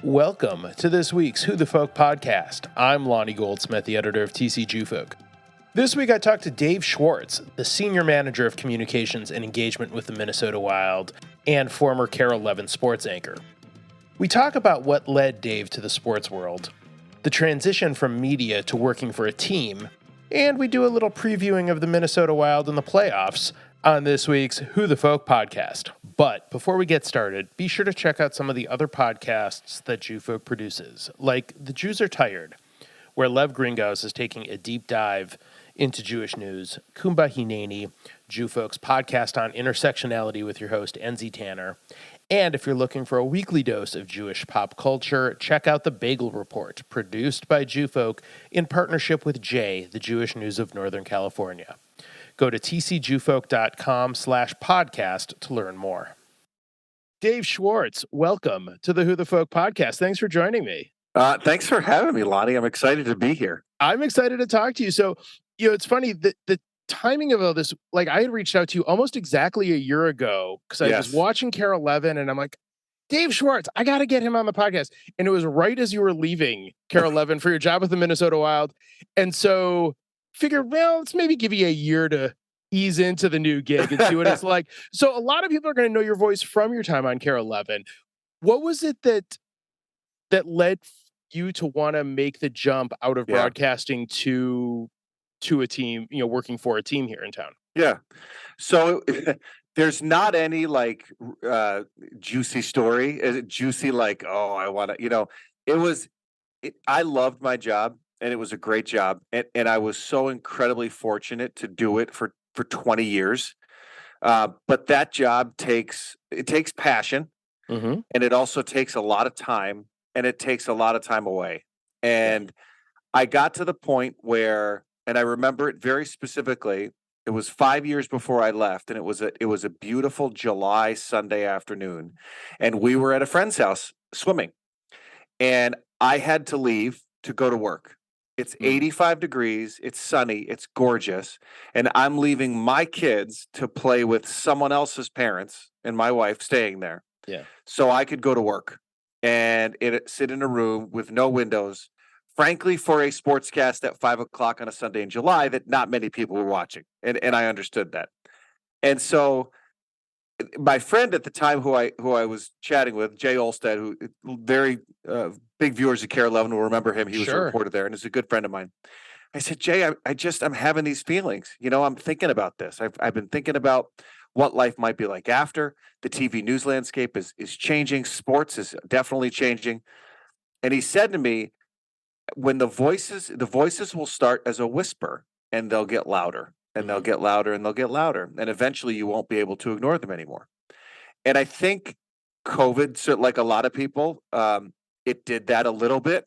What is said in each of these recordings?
Welcome to this week's Who the Folk podcast. I'm Lonnie Goldsmith, the editor of TC Jewfolk. This week I talked to Dave Schwartz, the senior manager of communications and engagement with the Minnesota Wild and former KARE 11 sports anchor. We talk about what led Dave to the sports world, the transition from media to working for a team, and we do a little previewing of the Minnesota Wild and the playoffs on this week's Who the Folk podcast. But before we get started, be sure to check out some of the other podcasts that Jewfolk produces, like The Jews Are Tired, where Lev Gringos is taking a deep dive into Jewish news, Kumba Hineni, Jewfolk's podcast on intersectionality with your host, Enzi Tanner. And if you're looking for a weekly dose of Jewish pop culture, check out The Bagel Report, produced by Jewfolk in partnership with Jay, the Jewish News of Northern California. Go to tcjewfolk.com/podcast to learn more. Dave Schwartz, welcome to the Who the Folk podcast. Thanks for joining me. Thanks for having me, Lonnie. I'm excited to be here. I'm excited to talk to you. So, it's funny that the timing of all this, like I had reached out to you almost exactly a year ago because I was watching KARE 11 and I'm like, Dave Schwartz, I got to get him on the podcast. And it was right as you were leaving KARE 11 for your job with the Minnesota Wild. And so figured, well, let's maybe give you a year to ease into the new gig and see what it's like. So a lot of people are going to know your voice from your time on KARE 11. What was it that led you to want to make the jump out of broadcasting to a team, working for a team here in town? Yeah. So there's not any juicy story. Is it juicy? I want to, I loved my job and it was a great job. And I was so incredibly fortunate to do it for 20 years. But that job takes passion and it also takes a lot of time and it takes a lot of time away. And I got to the point where, and I remember it very specifically, it was 5 years before I left, and it was a beautiful July Sunday afternoon, and we were at a friend's house swimming, and I had to leave to go to work. It's 85 degrees, it's sunny, it's gorgeous, and I'm leaving my kids to play with someone else's parents and my wife staying there. Yeah. So I could go to work and sit in a room with no windows, frankly, for a sportscast at 5 o'clock on a Sunday in July that not many people were watching. And I understood that. And so my friend at the time who I was chatting with, Jay Olstad, who very big viewers of KARE 11 will remember him. He was a reporter there and is a good friend of mine. I said, Jay, I'm having these feelings. I'm thinking about this. I've been thinking about what life might be like after. The TV news landscape is changing. Sports is definitely changing. And he said to me, when the voices will start as a whisper and they'll get louder and they'll get louder and they'll get louder. And eventually you won't be able to ignore them anymore. And I think COVID, so like a lot of people, it did that a little bit.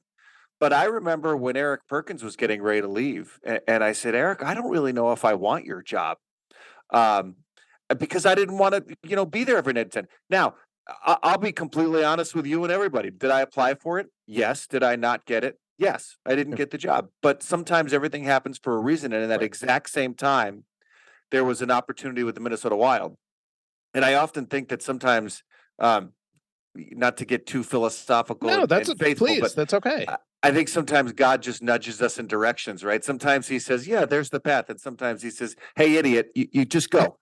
But I remember when Eric Perkins was getting ready to leave and I said, Eric, I don't really know if I want your job. Because I didn't want to, be there every night at 10. Now, I'll be completely honest with you and everybody. Did I apply for it? Yes. Did I not get it? Yes, I didn't get the job, but sometimes everything happens for a reason. And in that exact same time, there was an opportunity with the Minnesota Wild. And I often think that sometimes, not to get too philosophical. No, that's faithful, please. But that's okay. I think sometimes God just nudges us in directions, right? Sometimes he says, yeah, there's the path. And sometimes he says, hey, idiot, you just go.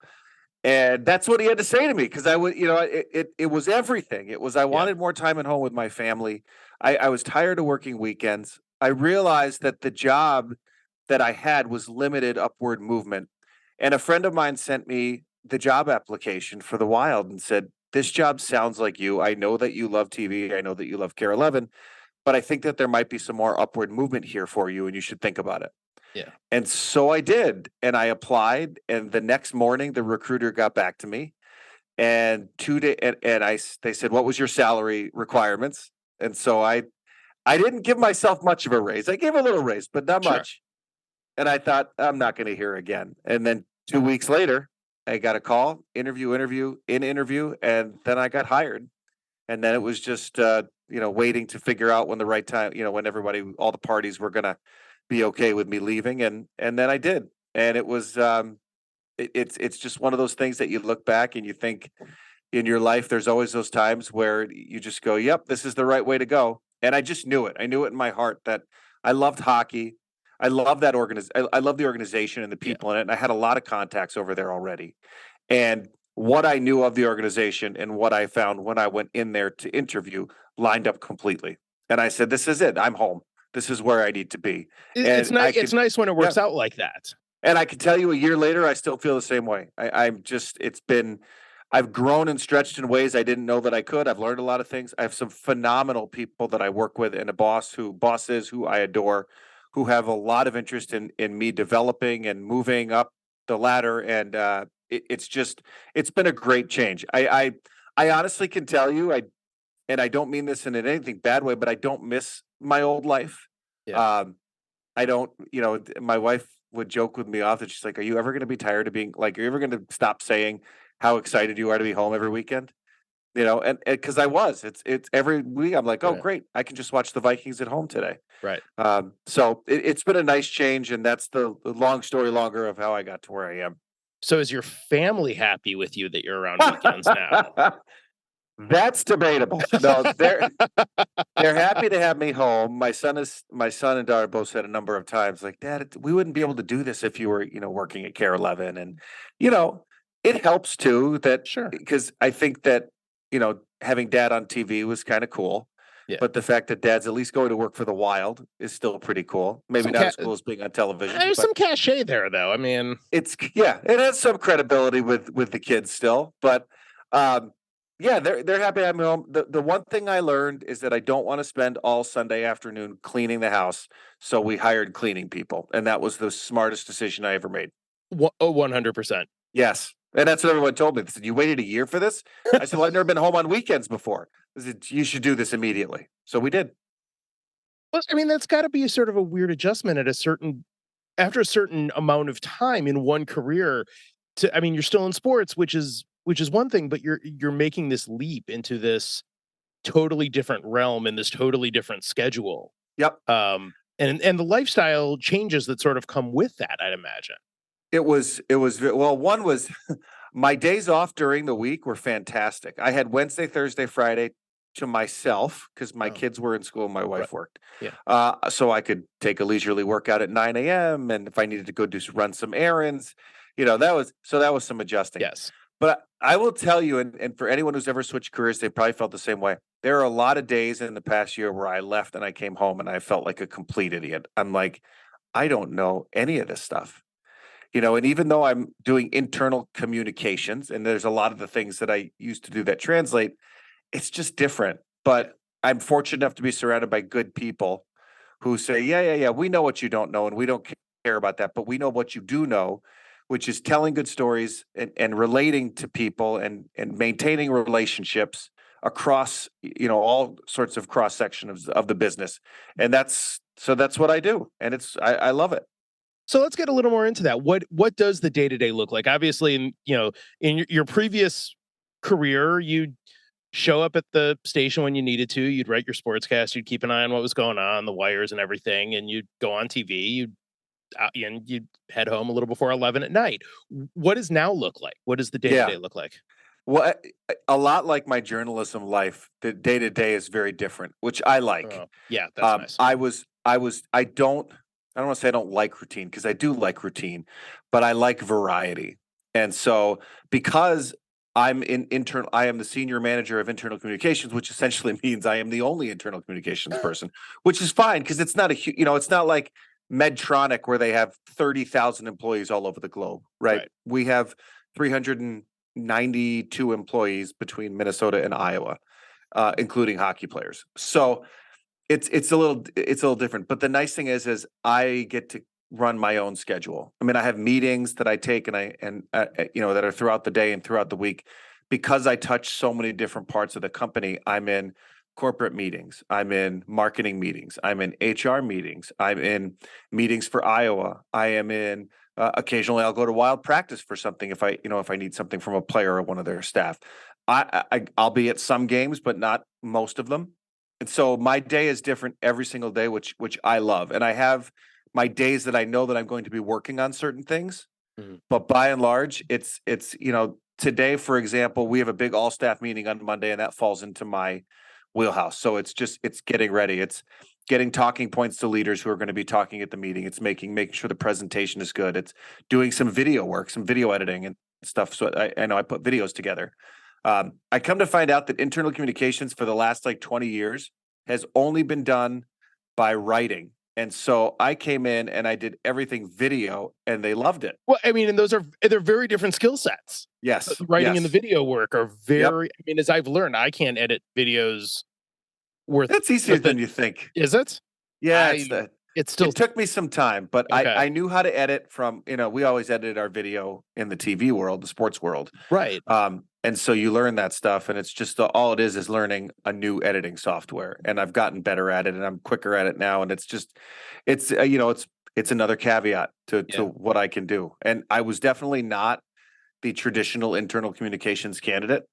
And that's what he had to say to me. Cause I would, it was everything. It was, I wanted more time at home with my family. I was tired of working weekends. I realized that the job that I had was limited upward movement. And a friend of mine sent me the job application for the Wild and said, this job sounds like you. I know that you love TV. I know that you love KARE 11, but I think that there might be some more upward movement here for you and you should think about it. Yeah. And so I did. And I applied. And the next morning, the recruiter got back to me. And they said, what was your salary requirements? And so I didn't give myself much of a raise. I gave a little raise, but not much. And I thought, I'm not going to hear again. And then 2 weeks later, I got a call, interview, and then I got hired. And then it was just, waiting to figure out when the right time, when all the parties were going to be okay with me leaving. And then I did. And it was, it's just one of those things that you look back and you think, in your life, there's always those times where you just go, yep, this is the right way to go. And I just knew it. I knew it in my heart that I loved hockey. I love that I love the organization and the Yeah. people in it. And I had a lot of contacts over there already. And what I knew of the organization and what I found when I went in there to interview lined up completely. And I said, this is it. I'm home. This is where I need to be. It's And nice. I It's could, nice when it yeah. works out like that. And I can tell you a year later, I still feel the same way. I've grown and stretched in ways I didn't know that I could. I've learned a lot of things. I have some phenomenal people that I work with and a bosses who I adore, who have a lot of interest in me developing and moving up the ladder. And it's been a great change. I honestly can tell you, and I don't mean this in anything bad way, but I don't miss my old life. Yeah. I don't, my wife would joke with me often. She's like, "Are you ever going to be tired of being like, are you ever going to stop saying how excited you are to be home every weekend?" And because I was, it's every week. I'm like, "Oh, Right. great. I can just watch the Vikings at home today." Right. So it's been a nice change. And that's the long story longer of how I got to where I am. So is your family happy with you that you're around weekends now? That's debatable. No, they're happy to have me home. My son and daughter both said a number of times, like, "Dad, we wouldn't be able to do this if you were, working at Care 11." And you know, it helps too that Sure. because I think that having Dad on TV was kind of cool, Yeah. but the fact that Dad's at least going to work for the Wild is still pretty cool. Maybe Some not as cool as being on television, There's but some cachet there, though. I mean, it has some credibility with the kids still, but um, yeah, they're happy I'm home. The one thing I learned is that I don't want to spend all Sunday afternoon cleaning the house, so we hired cleaning people, and that was the smartest decision I ever made. 100%. Yes, and that's what everyone told me. They said, "You waited a year for this?" I said, "Well, I've never been home on weekends before." They said, "You should do this immediately." So we did. Well, I mean, that's got to be a sort of a weird adjustment at a certain after a certain amount of time in one career. I mean, you're still in sports, which is one thing, but you're making this leap into this totally different realm and this totally different schedule. Yep. And the lifestyle changes that sort of come with that, I'd imagine. Well, one was my days off during the week were fantastic. I had Wednesday, Thursday, Friday to myself because my Oh, kids were in school and my right. wife worked. Yeah. So I could take a leisurely workout at 9 a.m. And if I needed to go run some errands, that was some adjusting. Yes. But I will tell you, and for anyone who's ever switched careers, they probably felt the same way. There are a lot of days in the past year where I left and I came home and I felt like a complete idiot. I'm like, I don't know any of this stuff. And even though I'm doing internal communications and there's a lot of the things that I used to do that translate, it's just different. But I'm fortunate enough to be surrounded by good people who say, yeah, yeah, yeah, we know what you don't know and we don't care about that, but we know what you do know, which is telling good stories and relating to people and maintaining relationships across, all sorts of cross sections of the business. And that's what I do. And I love it. So let's get a little more into that. What does the day to day look like? Obviously, in your previous career, you'd show up at the station when you needed to. You'd write your sportscast. You'd keep an eye on what was going on, the wires and everything, and you'd go on TV. You'd head home a little before 11 at night. What does now look like? What does the day to Yeah. day look like? Well, a lot like my journalism life, the day to day is very different, which I like. Yeah, that's nice. I don't want to say I don't like routine because I do like routine, but I like variety. And so because I am the senior manager of internal communications, which essentially means I am the only internal communications person, which is fine because it's not it's not like Medtronic where they have 30,000 employees all over the globe, right? Right. We have 392 employees between Minnesota and Iowa, including hockey players. So it's a little different. But the nice thing is I get to run my own schedule. I mean, I have meetings that I take and that are throughout the day and throughout the week because I touch so many different parts of the company. I'm in corporate meetings. I'm in marketing meetings. I'm in HR meetings. I'm in meetings for Iowa. I am in occasionally I'll go to Wild practice for something if I need something from a player or one of their staff. I'll be at some games, but not most of them. And so my day is different every single day, which I love. And I have my days that I know that I'm going to be working on certain things. Mhm. But by and large, it's today, for example, we have a big all staff meeting on Monday, and that falls into my wheelhouse. So it's getting ready. It's getting talking points to leaders who are going to be talking at the meeting. It's making sure the presentation is good. It's doing some video work, some video editing and stuff. So I know I put videos together. I come to find out that internal communications for the last like 20 years has only been done by writing. And so I came in and I did everything video, and they loved it. Well, I mean, and they're very different skill sets. Yes. The writing yes. and the video work are very, I mean, as I've learned, I can't edit videos worth. That's easier than you think. Is it? Yeah, it's still. It took me some time, but Okay. I knew how to edit from, we always edited our video in the TV world, the sports world. Right. And so you learn that stuff, and it's just all it is learning a new editing software. And I've gotten better at it, and I'm quicker at it now. And it's another caveat to what I can do. And I was definitely not the traditional internal communications candidate.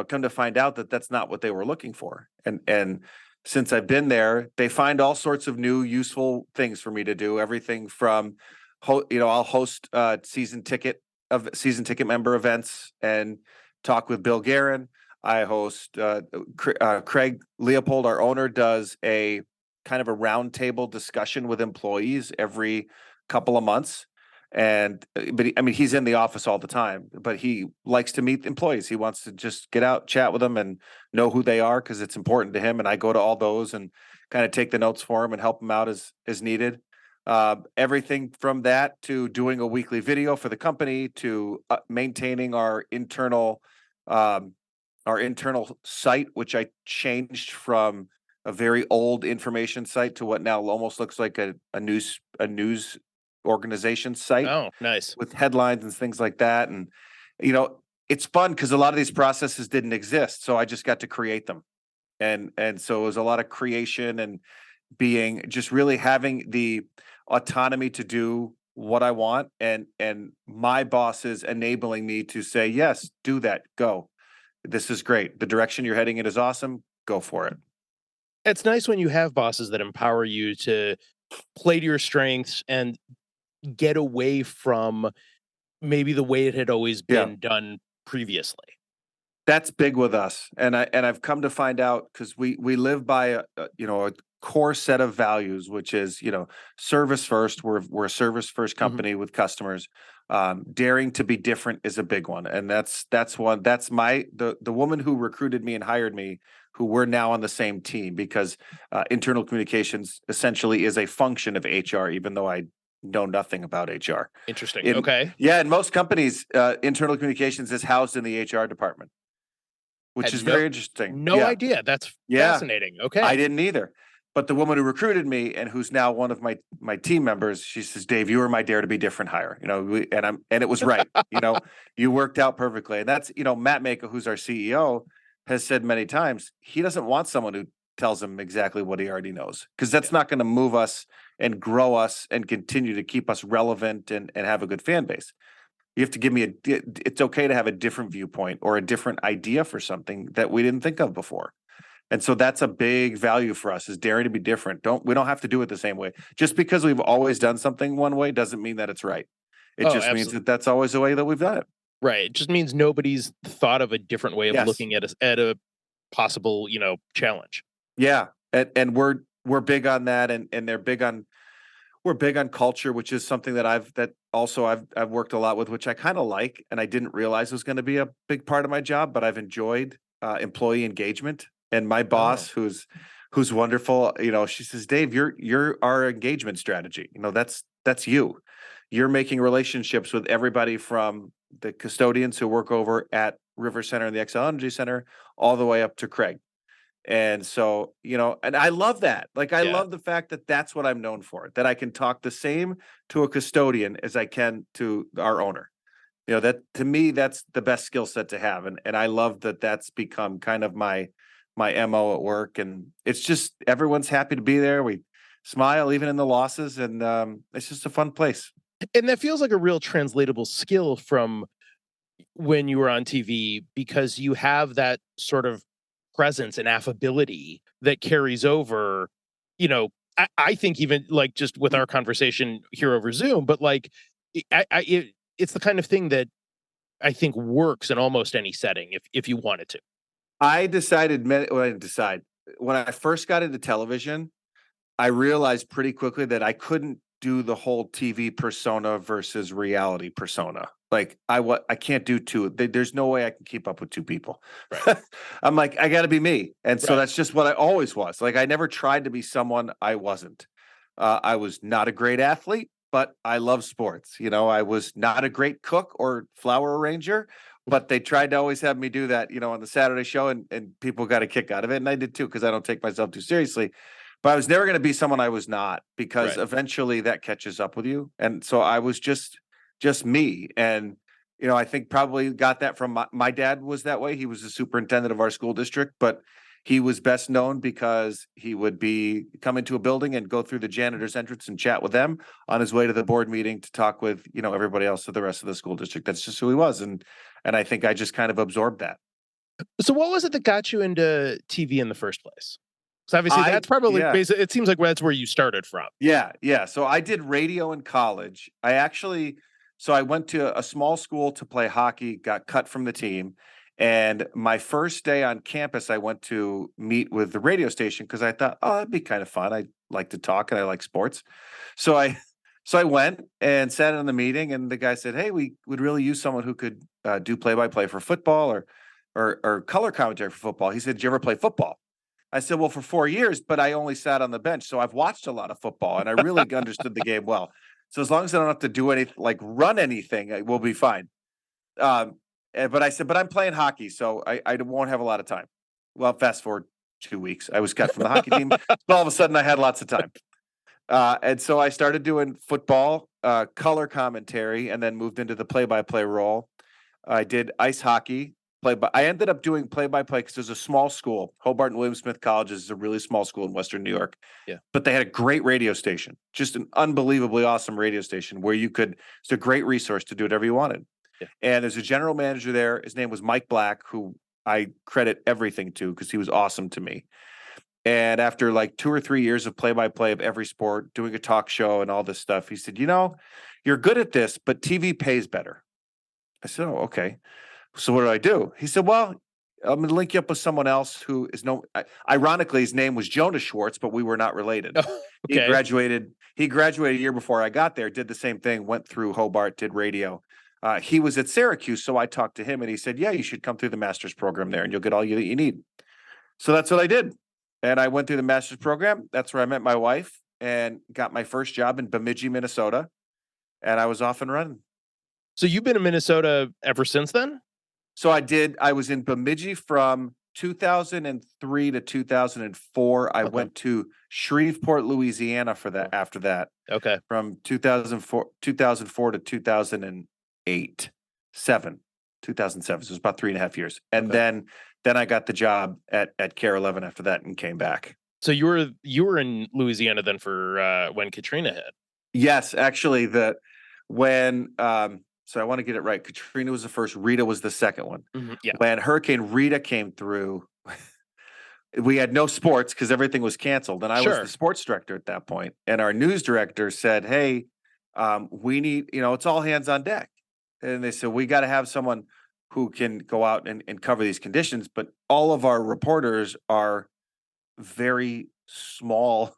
Come to find out that that's not what they were looking for. And since I've been there, they find all sorts of new useful things for me to do. Everything from, I'll host season ticket member events and talk with Bill Guerin. I host Craig Leopold, our owner, does a kind of a roundtable discussion with employees every couple of months. But he's in the office all the time, but he likes to meet employees. He wants to just get out, chat with them, and know who they are because it's important to him. And I go to all those and kind of take the notes for him and help him out as needed. Everything from that to doing a weekly video for the company to maintaining our internal site, which I changed from a very old information site to what now almost looks like a news organization site. Oh, nice. With headlines and things like that. And, it's fun because a lot of these processes didn't exist. So I just got to create them. And so it was a lot of creation and just really having the autonomy to do what I want. And my bosses enabling me to say, yes, do that. Go. This is great. The direction you're heading in is awesome. Go for it. It's nice when you have bosses that empower you to play to your strengths and get away from maybe the way it had always been done previously. That's big with us. And I've come to find out because we live by a core set of values, which is, service first. We're a service first company with customers. Daring to be different is a big one. And that's the woman who recruited me and hired me, who we're now on the same team because internal communications essentially is a function of HR, even though I know nothing about HR. Interesting. Okay. Yeah. In most companies, internal communications is housed in the HR department, which is very interesting. No idea. That's fascinating. Okay. I didn't either. But the woman who recruited me and who's now one of my team members, she says, Dave, you were my dare to be different hire, and it was right. You worked out perfectly. And that's, Matt Mako, who's our CEO, has said many times, he doesn't want someone who tells him exactly what he already knows, because that's not going to move us and grow us and continue to keep us relevant and have a good fan base. You have to give me it's okay to have a different viewpoint or a different idea for something that we didn't think of before. And so that's a big value for us, is daring to be different. We don't have to do it the same way. Just because we've always done something one way doesn't mean that it's right. It just means that that's always the way that we've done it. Right. It just means nobody's thought of a different way of looking at a possible, challenge. Yeah. And we're big on that, and we're big on culture, which is something that I've worked a lot with, which I kind of like, and I didn't realize was going to be a big part of my job, but I've enjoyed employee engagement. And my boss, who's wonderful, she says, Dave, you're our engagement strategy. That's you. You're making relationships with everybody from the custodians who work over at River Center and the XL Energy Center all the way up to Craig. And so, and I love that. Like, I love the fact that that's what I'm known for, that I can talk the same to a custodian as I can to our owner. That to me, that's the best skill set to have. And I love that that's become kind of my MO at work. And it's just, everyone's happy to be there. We smile even in the losses, and it's just a fun place. And that feels like a real translatable skill from when you were on TV, because you have that sort of presence and affability that carries over, I think even like just with our conversation here over Zoom, but like it's the kind of thing that I think works in almost any setting if you wanted to. I decided, well, I didn't decide. When I first got into television, I realized pretty quickly that I couldn't do the whole TV persona versus reality persona. Like I can't do two. There's no way I can keep up with two people. Right. I'm like, I got to be me, and so Right. that's just what I always was. Like I never tried to be someone I wasn't. I was not a great athlete, but I love sports. You know, I was not a great cook or flower arranger, but they tried to always have me do that. You know, on the Saturday show, and people got a kick out of it, and I did too because I don't take myself too seriously. But I was never going to be someone I was not because Right. eventually that catches up with you. And so I was just me. And you know, I think probably got that from my dad was that way. He was the superintendent of our school district, but he was best known because he would be come into a building and go through the janitor's entrance and chat with them on his way to the board meeting to talk with, you know, everybody else of the rest of the school district. That's just who he was. And I think I just kind of absorbed that. So what was it that got you into TV in the first place? So obviously that's probably yeah. basic. It seems like that's where you started from. Yeah, yeah. So I did radio in college. I went to a small school to play hockey, got cut from the team. And my first day on campus, I went to meet with the radio station because I thought, oh, that'd be kind of fun. I like to talk and I like sports. So I so I went and sat in the meeting, and the guy said, hey, we would really use someone who could do play-by-play for football or color commentary for football. He said, did you ever play football? I said, well, for 4 years, but I only sat on the bench. So I've watched a lot of football and I really understood the game well. So as long as I don't have to do anything like run anything, we'll be fine. But I said, but I'm playing hockey, so I won't have a lot of time. Well, fast forward 2 weeks, I was cut from the hockey team. So all of a sudden I had lots of time. And so I started doing football, color commentary, and then moved into the play-by-play role. I did ice hockey. I ended up doing play-by-play because there's a small school. Hobart and William Smith Colleges is a really small school in Western New York. Yeah. But they had a great radio station, just an unbelievably awesome radio station where it's a great resource to do whatever you wanted. Yeah. And there's a general manager there. His name was Mike Black, who I credit everything to because he was awesome to me. And after like 2 or 3 years of play-by-play of every sport, doing a talk show and all this stuff, he said, you know, you're good at this, but TV pays better. I said, oh, okay. So what do I do? He said, well, I'm going to link you up with someone else who is ironically, his name was Jonas Schwartz, but we were not related. Okay. He graduated a year before I got there, did the same thing, went through Hobart, did radio. He was at Syracuse. So I talked to him and he said, yeah, you should come through the master's program there and you'll get all that you need. So that's what I did. And I went through the master's program. That's where I met my wife and got my first job in Bemidji, Minnesota. And I was off and running. So you've been in Minnesota ever since then? So I was in Bemidji from 2003 to 2004. I went to Shreveport, Louisiana for that after that. Okay. From 2004 to 2008. 2007. So it was about 3.5 years. And then I got the job at Care 11 after that and came back. So you were in Louisiana then for when Katrina hit. Yes, actually so I want to get it right. Katrina was the first. Rita was the second one. Mm-hmm. Yeah. When Hurricane Rita came through, we had no sports because everything was canceled. And I was the sports director at that point. And our news director said, hey, we need, it's all hands on deck. And they said, we got to have someone who can go out and cover these conditions. But all of our reporters are very small,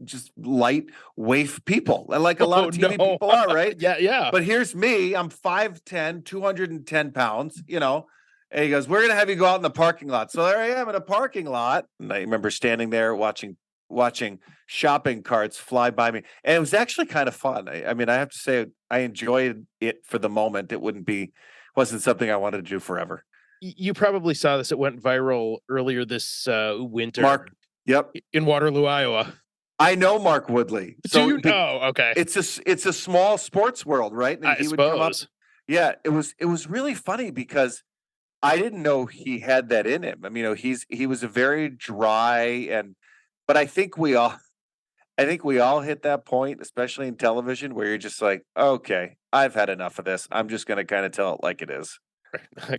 just light waif people, like a lot of TV people are, right? Yeah. But here's me. I'm 5'10", 210 pounds, and he goes, we're going to have you go out in the parking lot. So there I am in a parking lot. And I remember standing there watching shopping carts fly by me. And it was actually kind of fun. I mean, I have to say I enjoyed it for the moment. Wasn't something I wanted to do forever. You probably saw this. It went viral earlier this winter. Mark, yep. In Waterloo, Iowa. I know Mark Woodley. So you know, okay. It's a small sports world, right? And I suppose. Would come up. Yeah, it was really funny because I didn't know he had that in him. I mean, he was a very dry but I think we all hit that point, especially in television, where you're just like, okay, I've had enough of this. I'm just going to kind of tell it like it is.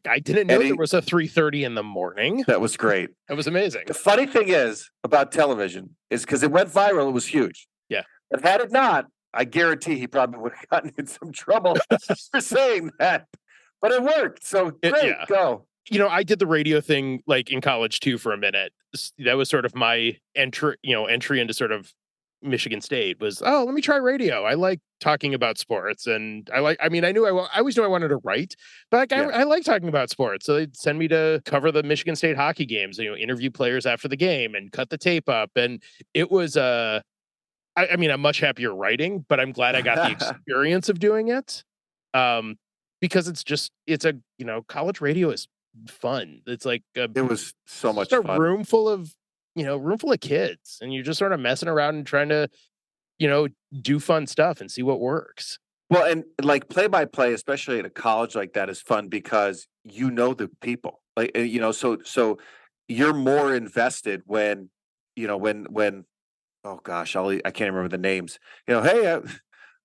I didn't know there was a 3:30 in the morning. That was great. That was amazing. The funny thing is about television is because it went viral, it was huge. Yeah. But had it not, I guarantee he probably would have gotten in some trouble for saying that. but it worked. So great, go. I did the radio thing like in college too for a minute. That was sort of my entry into sort of Michigan State was, let me try radio. I like talking about sports, and I always knew I wanted to write, but like, I like talking about sports. So they'd send me to cover the Michigan State hockey games, interview players after the game and cut the tape up. And it was, I'm much happier writing, but I'm glad I got the experience of doing it. Because college radio is fun. It's like it was so much fun. A room full of kids, and you're just sort of messing around and trying to do fun stuff and see what works. Well, and like play-by-play, especially at a college like that, is fun because the people, like so you're more invested when oh gosh, I can't remember the names. Hey,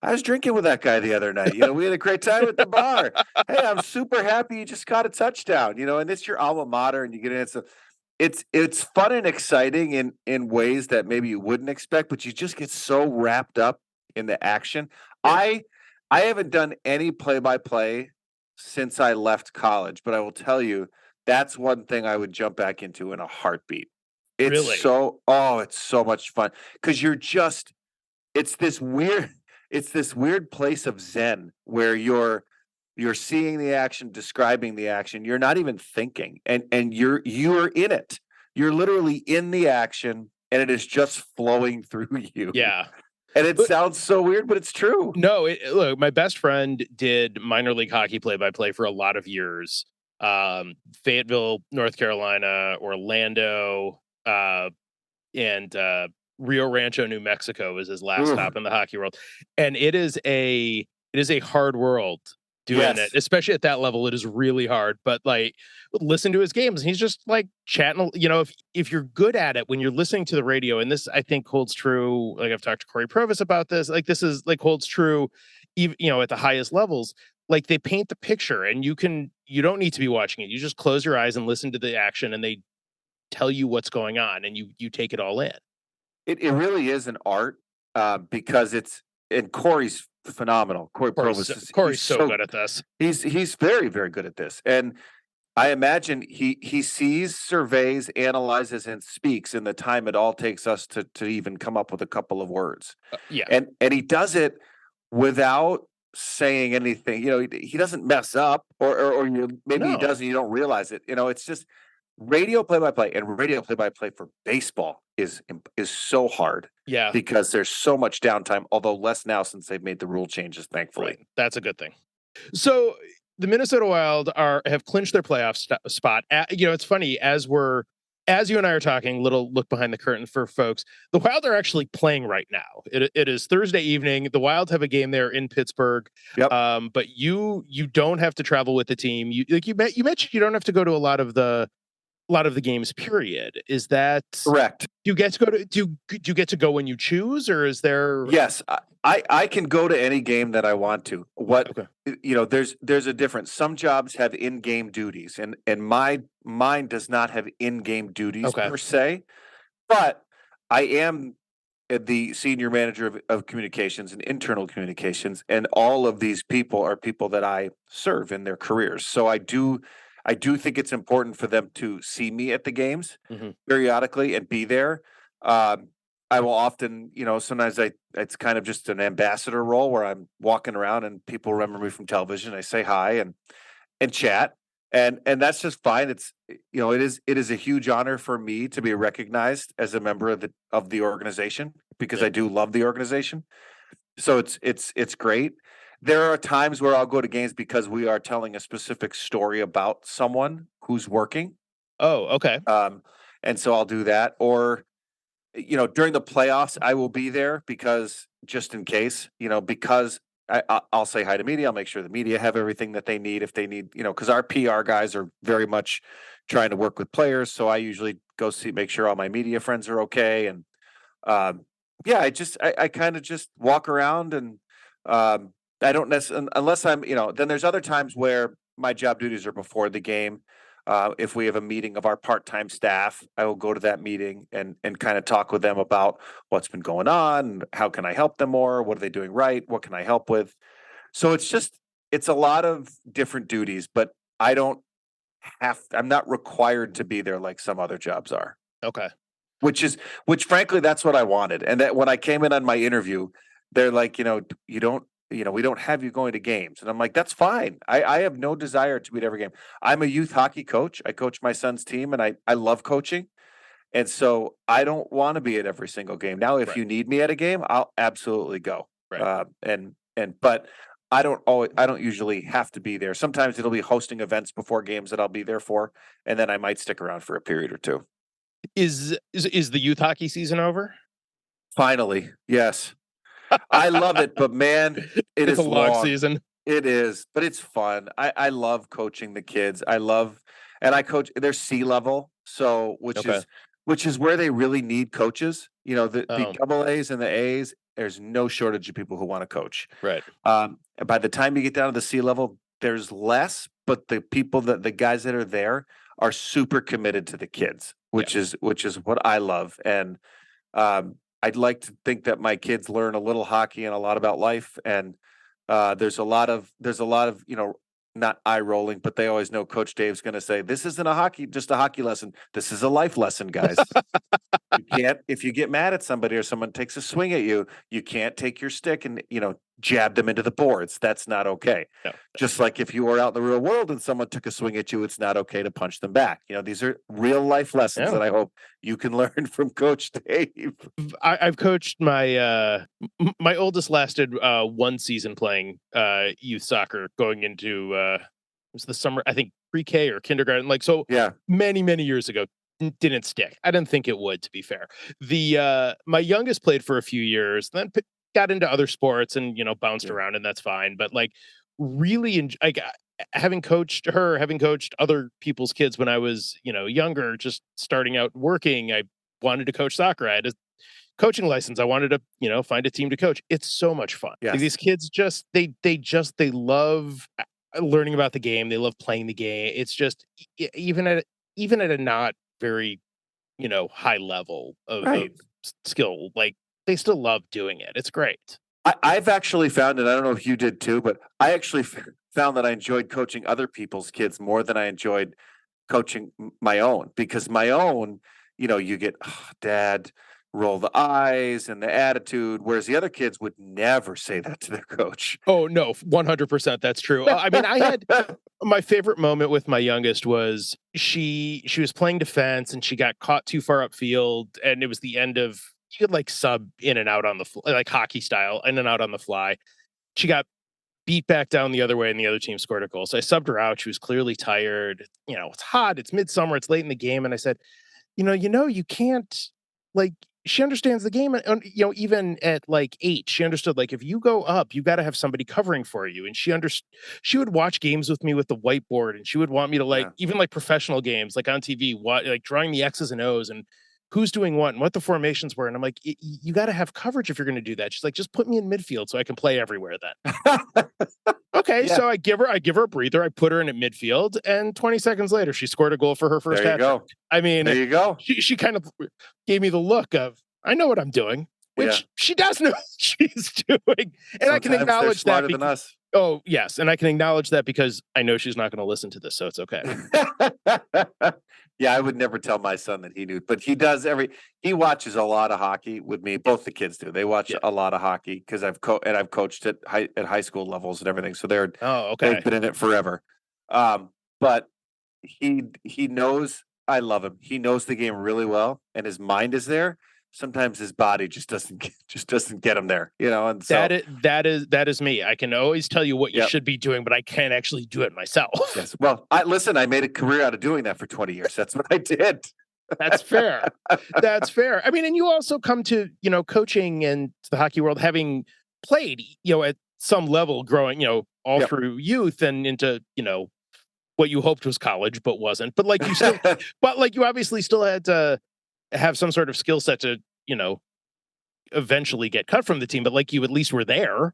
I was drinking with that guy the other night. We had a great time at the bar. Hey, I'm super happy you just caught a touchdown. And it's your alma mater, and you get in. So it's fun and exciting in ways that maybe you wouldn't expect, but you just get so wrapped up in the action. I haven't done any play-by-play since I left college, but I will tell you that's one thing I would jump back into in a heartbeat. It's really? It's so much fun because it's this weird place of zen where you're seeing the action, describing the action. You're not even thinking, and you're in it. You're literally in the action, and it is just flowing through you. Yeah. And it sounds so weird, but it's true. No, look, my best friend did minor league hockey play-by-play for a lot of years. Fayetteville, North Carolina, Orlando, and Rio Rancho, New Mexico was his last stop in the hockey world. And it is a hard world doing it, especially at that level. It is really hard, but like listen to his games. He's just like chatting, if you're good at it when you're listening to the radio, and this I think holds true. Like I've talked to Corey Provis about this, like this is like holds true, even, at the highest levels. Like they paint the picture, and you don't need to be watching it. You just close your eyes and listen to the action, and they tell you what's going on, and you take it all in. It really is an art because and Corey's phenomenal. Corey's so good at this. He's very, very good at this. And I imagine he sees, surveys, analyzes, and speaks in the time it all takes us to even come up with a couple of words. And he does it without saying anything. He doesn't mess up or maybe he does and you don't realize it. It's just radio play-by-play, and radio play-by-play for baseball is so hard. Yeah. Because there's so much downtime, although less now since they've made the rule changes, thankfully. Right. That's a good thing. So the Minnesota Wild have clinched their playoff spot. It's funny, as you and I are talking, little look behind the curtain for folks, the Wild are actually playing right now. It is Thursday evening. The Wild have a game there in Pittsburgh. Yep. But you don't have to travel with the team. You mentioned you don't have to go to a lot of the games, period. Is that correct? Do you get to go to do you get to go when you choose, or is there? Yes, I can go to any game that I want to. There's a difference. Some jobs have in-game duties, and mine does not have in-game duties per se. But I am the senior manager of communications and internal communications, and all of these people are people that I serve in their careers. So I do think it's important for them to see me at the games periodically and be there. I will often, sometimes it's kind of just an ambassador role where I'm walking around and people remember me from television. I say hi and chat, and that's just fine. It's, it is a huge honor for me to be recognized as a member of the organization, because I do love the organization. So it's great. There are times where I'll go to games because we are telling a specific story about someone who's working. Oh, okay. And so I'll do that. Or, during the playoffs, I will be there because just in case, because I'll say hi to media. I'll make sure the media have everything that they need if they need, because our PR guys are very much trying to work with players. So I usually go make sure all my media friends are okay. And I kind of just walk around, and I don't necessarily, unless I'm, then there's other times where my job duties are before the game. If we have a meeting of our part-time staff, I will go to that meeting and kind of talk with them about what's been going on, how can I help them more, what are they doing right, what can I help with. So it's just, it's a lot of different duties, but I'm not required to be there like some other jobs are. Okay. Which frankly, that's what I wanted. And that when I came in on my interview, they're like, we don't have you going to games. And I'm like, that's fine. I have no desire to be at every game. I'm a youth hockey coach. I coach my son's team and I love coaching. And so I don't want to be at every single game. Now, if Right. you need me at a game, I'll absolutely go. Right. But I don't usually have to be there. Sometimes it'll be hosting events before games that I'll be there for, and then I might stick around for a period or two. Is the youth hockey season over? Finally, yes. I love it, but man, It's is a long long. season. It is, but it's fun. I love coaching the kids. And I coach their C level, so Okay. which is where they really need coaches. The Oh, double A's and the A's. There's no shortage of people who want to coach. right. By the time you get down to the C level, there's less, but the guys that are there are super committed to the kids, which is what I love. And I'd like to think that my kids learn a little hockey and a lot about life. And there's a lot of not eye rolling, but they always know Coach Dave's going to say, "This isn't just a hockey lesson. This is a life lesson, guys." If you get mad at somebody or someone takes a swing at you, you can't take your stick and, jab them into the boards. That's not okay. No. Just like if you were out in the real world and someone took a swing at you, it's not okay to punch them back. These are real life lessons that I hope you can learn from Coach Dave. I've coached my oldest lasted one season playing youth soccer going into it was the summer, I think pre-K or kindergarten, Yeah. many years ago. Didn't stick. I didn't think it would, to be fair. The my youngest played for a few years, then got into other sports and bounced around, and that's fine. But really, having coached other people's kids when I was younger, just starting out working, I wanted to coach soccer. I had a coaching license. I wanted to find a team to coach. It's so much fun. Yes. These kids they love learning about the game. They love playing the game. It's just even at a not very high level of skill, they still love doing it. It's great. I've actually found, and I don't know if you did too, but I actually found that I enjoyed coaching other people's kids more than I enjoyed coaching my own, because my own, you get dad, roll the eyes and the attitude, whereas the other kids would never say that to their coach. Oh no, 100%. That's true. I mean, I had my favorite moment with my youngest was she was playing defense and she got caught too far upfield, and it was the end of, you could sub in and out on the like hockey style, in and out on the fly. She got beat back down the other way and the other team scored a goal. So I subbed her out. She was clearly tired. It's hot, it's midsummer, it's late in the game. And I said, you can't, she understands the game. And, even at 8, she understood, if you go up, you got to have somebody covering for you. And she would watch games with me with the whiteboard, and she would want me to even professional games, on TV, drawing the X's and O's and who's doing what and what the formations were. And I'm like, you got to have coverage if you're going to do that. She's like, just put me in midfield so I can play everywhere then. Okay. Yeah. So I give her a breather. I put her in at midfield, and 20 seconds later, she scored a goal for her first hat trick. I mean, there you go. She kind of gave me the look of, I know what I'm doing, which she does know what she's doing. And sometimes I can acknowledge that. Than us. Oh, yes. And I can acknowledge that because I know she's not going to listen to this, so it's okay. Yeah, I would never tell my son that he knew, but he does he watches a lot of hockey with me. Both the kids do. They watch a lot of hockey because I've coached at high school levels and everything. So they've been in it forever. But he knows I love him. He knows the game really well, and his mind is there. Sometimes his body just doesn't get him there, and so that is me. I can always tell you what you should be doing, but I can't actually do it myself. Yes. Well, I made a career out of doing that for 20 years. That's what I did. That's fair. That's fair. I mean, and you also come to, coaching and the hockey world, having played, at some level growing, all through youth and into, what you hoped was college, but wasn't. But you still, you obviously still had to have some sort of skill set to, eventually get cut from the team. But you at least were there.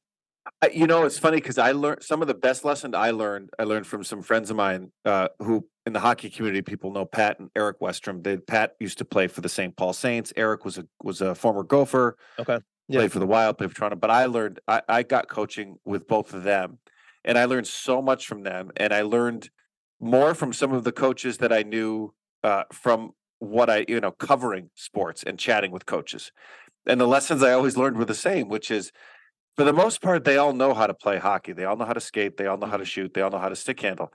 It's funny because I learned some of the best lessons I learned from some friends of mine who in the hockey community, people know Pat and Eric Westrom. Pat used to play for the St. Paul Saints. Eric was a former Gopher. Okay. Played for the Wild, played for Toronto. But I got coaching with both of them. And I learned so much from them. And I learned more from some of the coaches that I knew from what covering sports and chatting with coaches. And the lessons I always learned were the same, which is for the most part, they all know how to play hockey. They all know how to skate. They all know how to shoot. They all know how to stick handle.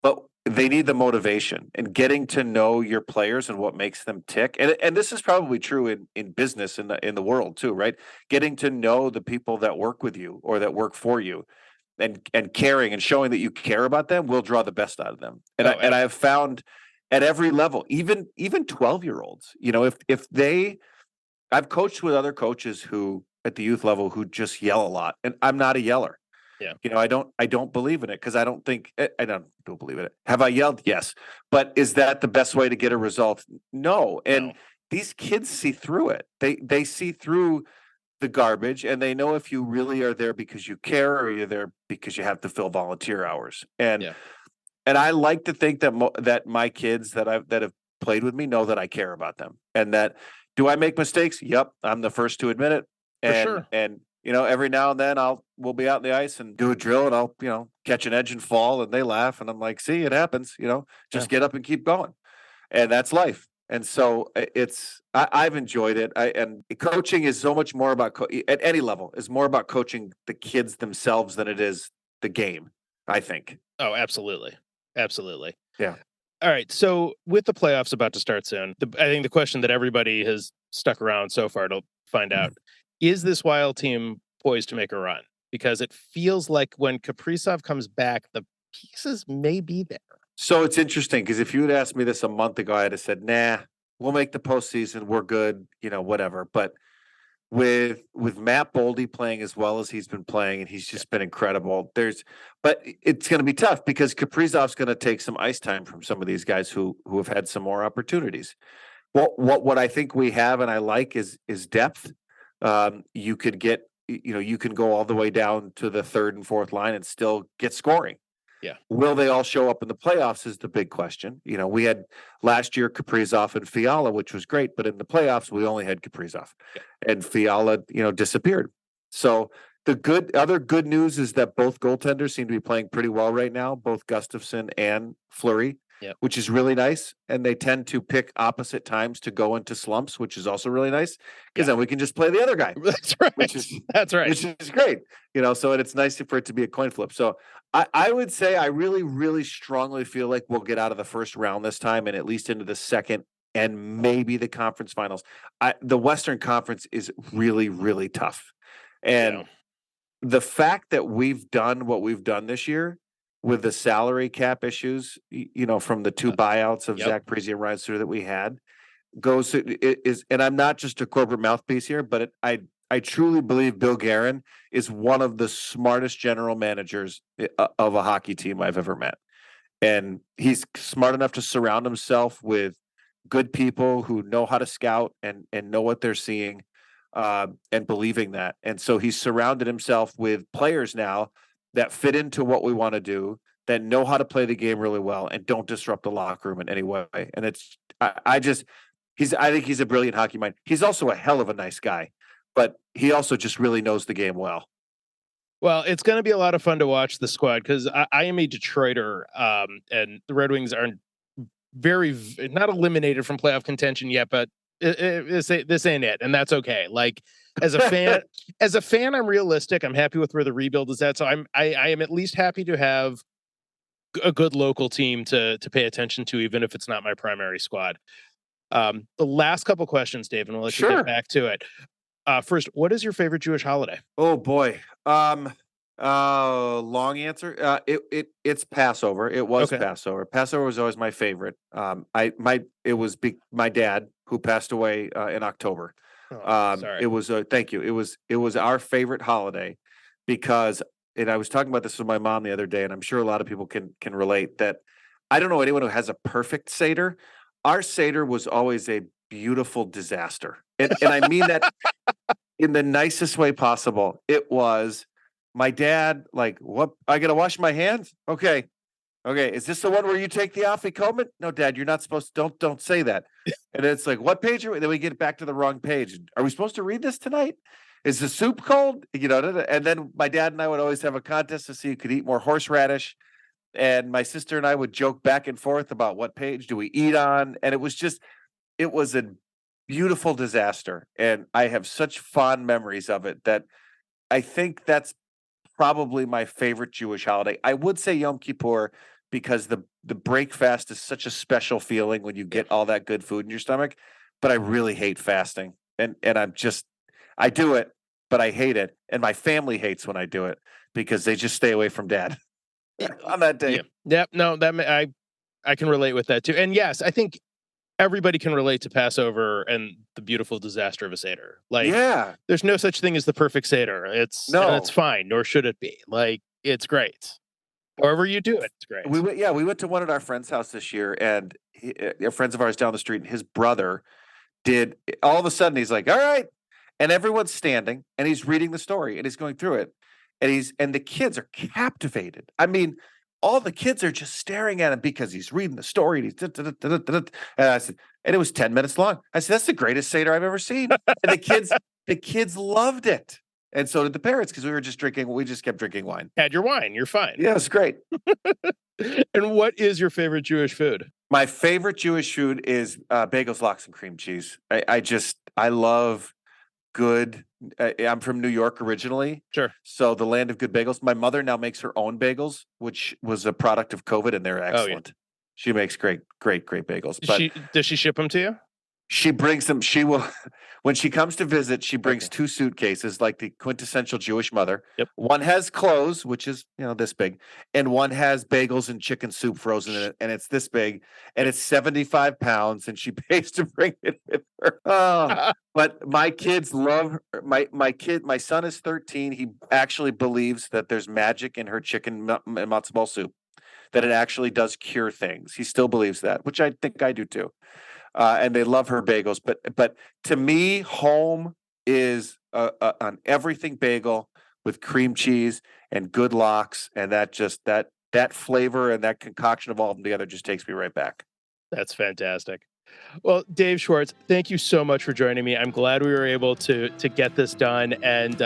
But they need the motivation and getting to know your players and what makes them tick. And this is probably true in business in the world too, right? Getting to know the people that work with you or that work for you and caring and showing that you care about them will draw the best out of them. And I have found at every level, even 12-year-olds, I've coached with other coaches who at the youth level who just yell a lot, and I'm not a yeller. Yeah. I don't believe in it because I don't believe in it. Have I yelled? Yes. But is that the best way to get a result? No. And these kids see through it. They see through the garbage, and they know if you really are there because you care or you're there because you have to fill volunteer hours. And I like to think that my kids that have played with me know that I care about them, and that do I make mistakes? Yep, I'm the first to admit it. And For sure. And every now and then we'll be out in the ice and do a drill, and I'll catch an edge and fall, and they laugh, and I'm like, see, it happens. Just get up and keep going, and that's life. And so I've enjoyed it. And coaching is so much more about at any level is more about coaching the kids themselves than it is the game, I think. Oh, absolutely. Absolutely. Yeah. All right. So with the playoffs about to start soon, I think the question that everybody has stuck around so far to find out, is this Wild team poised to make a run? Because it feels like when Kaprizov comes back, the pieces may be there. So it's interesting because if you had asked me this a month ago, I'd have said, nah, we'll make the postseason. We're good, whatever. But with Matt Boldy playing as well as he's been playing, and he's just been incredible. But it's going to be tough because Kaprizov's going to take some ice time from some of these guys who have had some more opportunities. Well, what I think we have and I like is depth. You could get, you can go all the way down to the third and fourth line and still get scoring. Yeah. Will they all show up in the playoffs is the big question. We had last year Kaprizov and Fiala, which was great, but in the playoffs we only had Kaprizov, and Fiala, disappeared. So the other good news is that both goaltenders seem to be playing pretty well right now, both Gustafsson and Fleury, which is really nice. And they tend to pick opposite times to go into slumps, which is also really nice because then we can just play the other guy. That's right. That's right. Which is great. So it's nice for it to be a coin flip. So I would say I really, really strongly feel like we'll get out of the first round this time and at least into the second and maybe the conference finals. The Western Conference is really, really tough. And the fact that we've done what we've done this year with the salary cap issues, from the two buyouts of Zach Parise and Ryan Suter that we had, and I'm not just a corporate mouthpiece here, but I truly believe Bill Guerin is one of the smartest general managers of a hockey team I've ever met. And he's smart enough to surround himself with good people who know how to scout and know what they're seeing, and believing that. And so he's surrounded himself with players now that fit into what we want to do, that know how to play the game really well and don't disrupt the locker room in any way. And I think he's a brilliant hockey mind. He's also a hell of a nice guy, but he also just really knows the game well. Well, it's going to be a lot of fun to watch the squad because I am a Detroiter, and the Red Wings aren't not eliminated from playoff contention yet, but this ain't it, and that's okay. Like as a fan, I'm realistic. I'm happy with where the rebuild is at, so I am at least happy to have a good local team to pay attention to, even if it's not my primary squad. The last couple questions, Dave, and we'll let you get back to it. First, what is your favorite Jewish holiday? Oh boy. Long answer. It's Passover. It was Passover. Passover was always my favorite. It was my dad who passed away in October. Sorry. It was thank you. It was our favorite holiday because, and I was talking about this with my mom the other day, and I'm sure a lot of people can relate that. I don't know anyone who has a perfect Seder. Our Seder was always a beautiful disaster. And I mean that in the nicest way possible. It was my dad, like, what? I got to wash my hands? Okay. Is this the one where you take the afikomen? No, Dad, you're not supposed to. Don't say that. And it's like, what page are we? Then we get back to the wrong page. Are we supposed to read this tonight? is the soup cold? And then my dad and I would always have a contest to see who could eat more horseradish. And my sister and I would joke back and forth about what page do we eat on. And it was a beautiful disaster. And I have such fond memories of it that I think that's probably my favorite Jewish holiday. I would say Yom Kippur because the break fast is such a special feeling when you get all that good food in your stomach. But I really hate fasting. And I do it, but I hate it. And my family hates when I do it because they just stay away from dad on that day. Yep. No, I can relate with that too. And yes, I think everybody can relate to Passover and the beautiful disaster of a Seder. Like, there's no such thing as the perfect Seder. It's fine, nor should it be. Like, it's great. However you do it, it's great. We went to one at our friend's house this year, and friends of ours down the street, and his brother did. All of a sudden, he's like, "All right," and everyone's standing, and he's reading the story, and he's going through it, and the kids are captivated. I mean, all the kids are just staring at him because he's reading the story. And and I said, and it was 10 minutes long. I said, that's the greatest Seder I've ever seen. And the kids loved it. And so did the parents, because we just kept drinking wine. Had your wine, you're fine. Yeah, it's great. And what is your favorite Jewish food? My favorite Jewish food is bagels, lox, and cream cheese. I love good. I'm from New York originally. Sure. So the land of good bagels. My mother now makes her own bagels, which was a product of COVID, and they're excellent. Oh, yeah. She makes great bagels. Does she ship them to you? She brings them. She will, when she comes to visit, she brings 2 suitcases, like the quintessential Jewish mother. Yep. One has clothes, which is, this big, and one has bagels and chicken soup frozen in it, and it's this big, and it's 75 pounds, and she pays to bring it with her. Oh, but my kids love her. My son is 13. He actually believes that there's magic in her chicken matzo ball soup, that it actually does cure things. He still believes that, which I think I do too. And they love her bagels, but to me, home is an everything bagel with cream cheese and good lox, and that flavor and that concoction of all of them together just takes me right back. That's fantastic. Well, Dave Schwartz, thank you so much for joining me. I'm glad we were able to get this done, and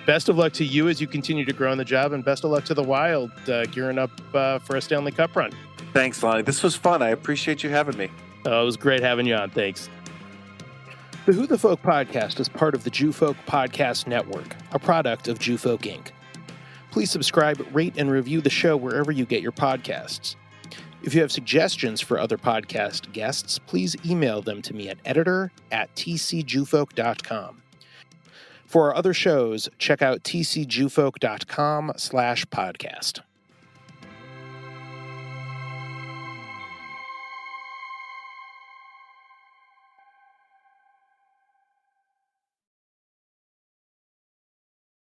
best of luck to you as you continue to grow in the job, and best of luck to the Wild gearing up for a Stanley Cup run. Thanks, Lonnie. This was fun. I appreciate you having me. It was great having you on. Thanks. The Who the Folk podcast is part of the Jew Folk Podcast Network, a product of Jew Folk Inc. Please subscribe, rate, and review the show wherever you get your podcasts. If you have suggestions for other podcast guests, please email them to me at editor@tcjewfolk.com. For our other shows, check out tcjewfolk.com/podcast.